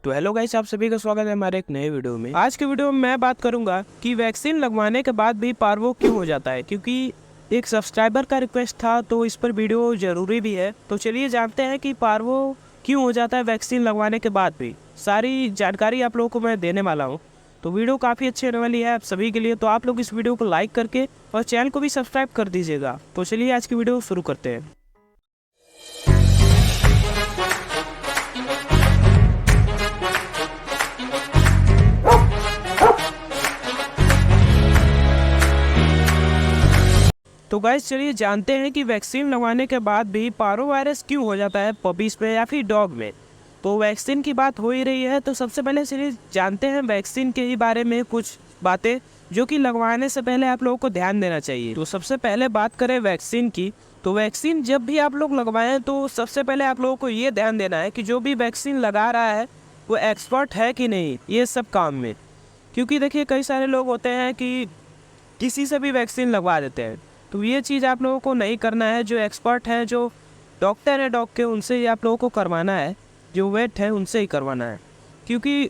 तो hello guys, आप सभी का स्वागत है हमारे एक नए वीडियो में। आज के वीडियो में मैं बात करूंगा कि वैक्सीन लगवाने के बाद भी पार्वो क्यों हो जाता है, क्योंकि एक सब्सक्राइबर का रिक्वेस्ट था तो इस पर वीडियो जरूरी भी है। तो चलिए जानते हैं कि पार्वो क्यों हो जाता है वैक्सीन लगवाने के बाद भी। सारी जानकारी आप लोगों को मैं देने वाला हूँ, तो वीडियो काफ़ी अच्छी होने वाली है आप सभी के लिए। तो आप लोग इस वीडियो को लाइक करके और चैनल को भी सब्सक्राइब कर दीजिएगा। तो चलिए आज की वीडियो शुरू करते हैं। तो गाइस चलिए जानते हैं कि वैक्सीन लगवाने के बाद भी पारो वायरस क्यों हो जाता है पपीज में या फिर डॉग में। तो वैक्सीन की बात हो ही रही है, तो सबसे पहले चलिए जानते हैं वैक्सीन के ही बारे में कुछ बातें जो कि लगवाने से पहले आप लोगों को ध्यान देना चाहिए। तो सबसे पहले बात करें वैक्सीन की, तो वैक्सीन जब भी आप लोग लगवाएं तो सबसे पहले आप लोगों को ये ध्यान देना है कि जो भी वैक्सीन लगा रहा है वो एक्सपर्ट है कि नहीं ये सब काम में। क्योंकि देखिए कई सारे लोग होते हैं कि किसी से भी वैक्सीन लगवा देते हैं, तो ये चीज़ आप लोगों को नहीं करना है। जो एक्सपर्ट हैं, जो डॉक्टर है डॉग के, उनसे ही आप लोगों को करवाना है। जो वेट है उनसे ही करवाना है, क्योंकि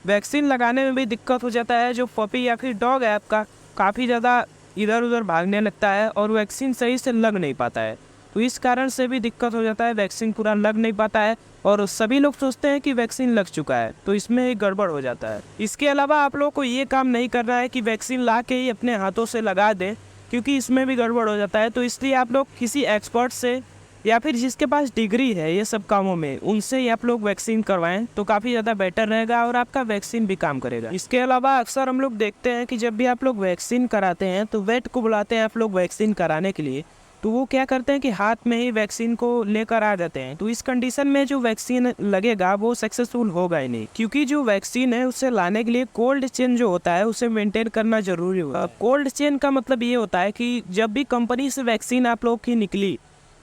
वैक्सीन लगाने में भी दिक्कत हो जाता है। जो पपी या फिर डॉग है आपका काफ़ी ज़्यादा इधर उधर भागने लगता है और वैक्सीन सही से लग नहीं पाता है, तो इस कारण से भी दिक्कत हो जाता है। वैक्सीन पूरा लग नहीं पाता है और सभी लोग सोचते हैं कि वैक्सीन लग चुका है, तो इसमें एक गड़बड़ हो जाता है। इसके अलावा आप लोगों को ये काम नहीं करना है कि वैक्सीन ला के ही अपने हाथों से लगा दें, क्योंकि इसमें भी गड़बड़ हो जाता है। तो इसलिए आप लोग किसी एक्सपर्ट से या फिर जिसके पास डिग्री है ये सब कामों में, उनसे ही आप लोग वैक्सीन करवाएं तो काफ़ी ज़्यादा बेटर रहेगा और आपका वैक्सीन भी काम करेगा। इसके अलावा अक्सर हम लोग देखते हैं कि जब भी आप लोग वैक्सीन कराते हैं तो वेट को बुलाते हैं आप लोग वैक्सीन कराने के लिए, तो वो क्या करते हैं कि हाथ में ही वैक्सीन को लेकर आ जाते हैं। तो इस कंडीशन में जो वैक्सीन लगेगा वो सक्सेसफुल होगा ही नहीं, क्योंकि जो वैक्सीन है उसे लाने के लिए कोल्ड चेन जो होता है उसे मेंटेन करना जरूरी होगा। कोल्ड चेन का मतलब ये होता है कि जब भी कंपनी से वैक्सीन आप लोग की निकली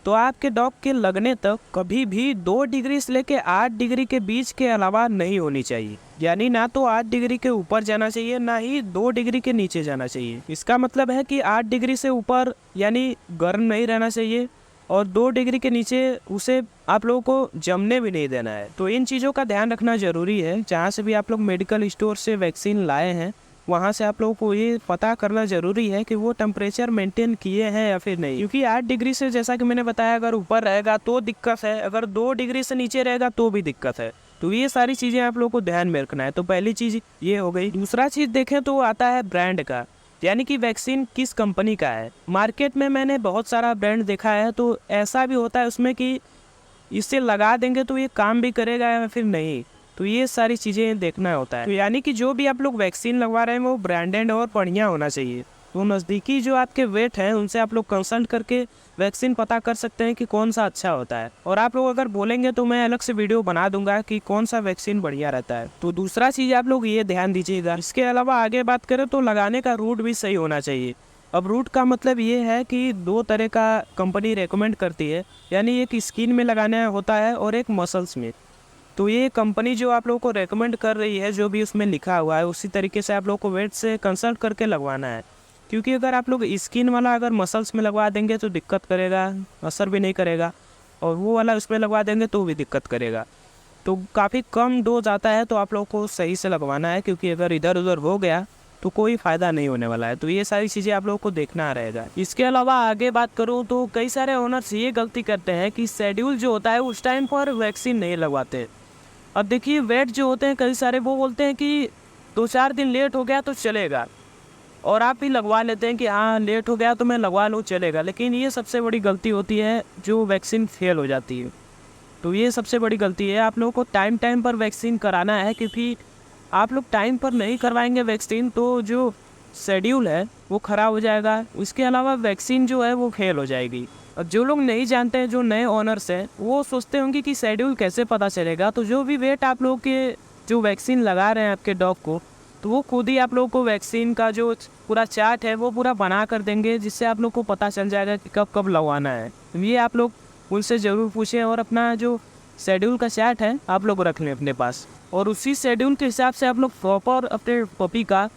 तो आपके डॉग के लगने तक कभी भी 2 डिग्री से लेके 8 डिग्री के बीच के अलावा नहीं होनी चाहिए। यानी ना तो 8 डिग्री के ऊपर जाना चाहिए, ना ही 2 डिग्री के नीचे जाना चाहिए। इसका मतलब है कि 8 डिग्री से ऊपर यानी गर्म नहीं रहना चाहिए और 2 डिग्री के नीचे उसे आप लोगों को जमने भी नहीं देना है। तो इन चीज़ों का ध्यान रखना जरूरी है। जहाँ से भी आप लोग मेडिकल स्टोर से वैक्सीन लाए हैं वहाँ से आप लोगों को ये पता करना जरूरी है कि वो टेम्परेचर मेंटेन किए हैं या फिर नहीं, क्योंकि 8 डिग्री से जैसा कि मैंने बताया अगर ऊपर रहेगा तो दिक्कत है, अगर 2 डिग्री से नीचे रहेगा तो भी दिक्कत है। तो ये सारी चीज़ें आप लोगों को ध्यान में रखना है। तो पहली चीज़ ये हो गई। दूसरा चीज़ देखें तो आता है ब्रांड का, यानी कि वैक्सीन किस कंपनी का है। मार्केट में मैंने बहुत सारा ब्रांड देखा है, तो ऐसा भी होता है उसमें कि इसे लगा देंगे तो ये काम भी करेगा या फिर नहीं, तो ये सारी चीज़ें देखना होता है। तो यानी कि जो भी आप लोग वैक्सीन लगवा रहे हैं वो ब्रांडेड और बढ़िया होना चाहिए। तो नज़दीकी जो आपके वेट हैं उनसे आप लोग कंसल्ट करके वैक्सीन पता कर सकते हैं कि कौन सा अच्छा होता है। और आप लोग अगर बोलेंगे तो मैं अलग से वीडियो बना दूंगा कि कौन सा वैक्सीन बढ़िया रहता है। तो दूसरा चीज़ आप लोग ये ध्यान दीजिएगा। इसके अलावा आगे बात करें तो लगाने का रूट भी सही होना चाहिए। अब रूट का मतलब ये है कि 2 तरह का कंपनी रेकमेंड करती है, यानी एक स्किन में लगाना होता है और एक मसल्स में। तो ये कंपनी जो आप लोगों को रेकमेंड कर रही है, जो भी उसमें लिखा हुआ है उसी तरीके से आप लोगों को वेट से कंसल्ट करके लगवाना है। क्योंकि अगर आप लोग स्किन वाला अगर मसल्स में लगवा देंगे तो दिक्कत करेगा, असर भी नहीं करेगा, और वो वाला उसमें लगवा देंगे तो भी दिक्कत करेगा। तो काफ़ी कम डोज आता है, तो आप लोगों को सही से लगवाना है, क्योंकि अगर इधर उधर हो गया तो कोई फ़ायदा नहीं होने वाला है। तो ये सारी चीज़ें आप लोगों को देखना रहेगा। इसके अलावा आगे बात करूँ तो कई सारे ओनर्स ये गलती करते हैं कि शेड्यूल जो होता है उस टाइम पर वैक्सीन नहीं लगवाते। अब देखिए वेट जो होते हैं कई सारे वो बोलते हैं कि 2-4 दिन लेट हो गया तो चलेगा, और आप भी लगवा लेते हैं कि हाँ लेट हो गया तो मैं लगवा लूँ चलेगा। लेकिन ये सबसे बड़ी गलती होती है, जो वैक्सीन फेल हो जाती है। तो ये सबसे बड़ी गलती है। आप लोगों को टाइम टाइम पर वैक्सीन कराना है, क्योंकि आप लोग टाइम पर नहीं करवाएंगे वैक्सीन तो जो शेड्यूल है वो ख़राब हो जाएगा। इसके अलावा वैक्सीन जो है वो फेल हो जाएगी। और जो लोग नहीं जानते हैं, जो नए ओनर्स हैं, वो सोचते होंगे कि शेड्यूल कैसे पता चलेगा। तो जो भी वेट आप लोग के जो वैक्सीन लगा रहे हैं आपके डॉग को, तो वो खुद ही आप लोगों को वैक्सीन का जो पूरा चार्ट है वो पूरा बना कर देंगे, जिससे आप लोग को पता चल जाएगा कि कब कब लगवाना है। तो ये आप लोग उनसे ज़रूर पूछें और अपना जो शेड्यूल का चार्ट है आप लोग रख लें अपने पास, और उसी शेड्यूल के हिसाब से आप लोग प्रॉपर अपने पपी का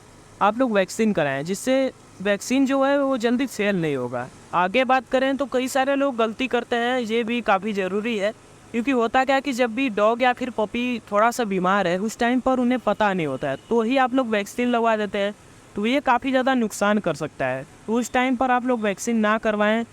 आप लोग वैक्सीन कराएं, जिससे वैक्सीन जो है वो जल्दी फेल नहीं होगा। आगे बात करें तो कई सारे लोग गलती करते हैं, ये भी काफ़ी ज़रूरी है क्योंकि होता क्या है कि जब भी डॉग या फिर पपी थोड़ा सा बीमार है उस टाइम पर उन्हें पता नहीं होता है, तो ही आप लोग वैक्सीन लगवा देते हैं, तो ये काफ़ी ज़्यादा नुकसान कर सकता है। तो उस टाइम पर आप लोग वैक्सीन ना करवाएं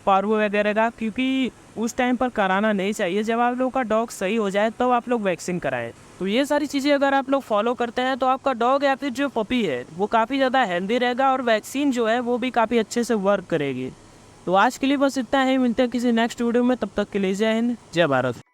पारो वगैरह का, क्योंकि उस टाइम पर कराना नहीं चाहिए। जब आप लोग का डॉग सही हो जाए तब आप लोग वैक्सीन कराएं। तो ये सारी चीज़ें अगर आप लोग फॉलो करते हैं तो आपका डॉग या फिर जो पपी है वो काफ़ी ज़्यादा हेल्दी रहेगा और वैक्सीन जो है वो भी काफ़ी अच्छे से वर्क करेगी। तो आज के लिए बस इतना ही, मिलते हैं किसी नेक्स्ट वीडियो में, तब तक के लिए जय हिंद, जय भारत।